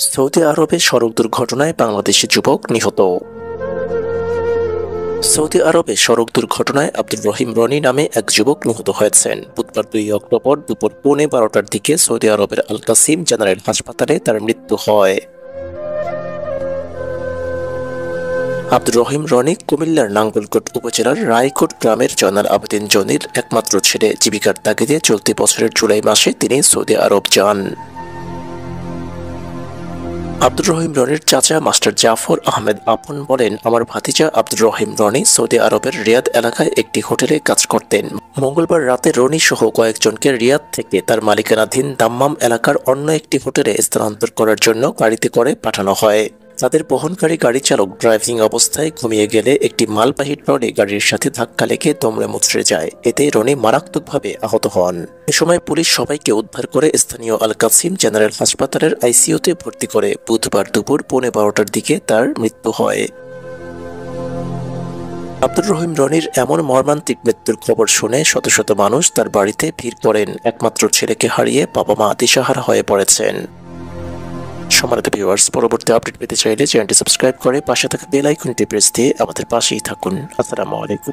Saudi আরবে সড়ক দুর্ঘটনায় বাংলাদেশি যুবক নিহত। সৌদি আরবে সড়ক দুর্ঘটনায় আব্দুর রহিম রনি নামে এক যুবক নিহত হয়েছেন। বুধবার 2 অক্টোবর দুপুর 12:15টার দিকে সৌদি আরবের আল কাসিম জেনারেল হাসপাতালে তার মৃত্যু হয়। আব্দুর রহিম রনি কুমিল্লার নাঙ্গলকোট উপজেলার রায়কোট গ্রামের জয়নাল আবেদিন জনির একমাত্র ছেলে। জীবিকার তাগিদে চলতি বছরের জুলাই মাসে তিনি সৌদি আরব যান। আব্দুর রহিম রনির চাচা মাস্টার জাফর আহমেদ আপন বলেন, আমার ভাতিজা আব্দুর রহিম রনি সৌদি আরবের রিয়াদ এলাকায় একটি হোটেলে কাজ করতেন। মঙ্গলবার রাতে রনি সহ কয়েকজনকে রিয়াদ থেকে তার মালিকানাধীন দাম্মাম এলাকার অন্য একটি হোটেলে স্থানান্তর করার জন্য গাড়িতে করে পাঠানো হয়। তাদের বহনকারী গাড়ি চালক ড্রাইভিং অবস্থায় ঘুমিয়ে গেলে একটি মালবাহী ট্রলি গাড়ির সাথে ধাক্কা লেগে দমড়ে মুচড়ে যায়। এতে রনি মারাত্মকভাবে আহত হন। এ সময় পুলিশ সবাইকে উদ্ধার করে স্থানীয় আল কাসিম জেনারেল হাসপাতালের আইসিইউতে ভর্তি করে বুধবার দুপুর 12:15টার দিকে তার মৃত্যু হয়। আব্দুর রহিম রনির এমন মর্মান্তিক মৃত্যুর খবর শুনে শত শত মানুষ তার বাড়িতে ভিড় করেন। একমাত্র ছেলেকে হারিয়ে বাবা মা দিশাহারা হয়ে পড়েছেন। সম্মানিত ভিউয়ার্স, পরবর্তী আপডেট পেতে চাইলে চ্যানেলটি সাবস্ক্রাইব করে পাশে থাকা বেল আইকনটি প্রেস দিয়ে আমাদের পাশেই থাকুন। আসসালামু আলাইকুম।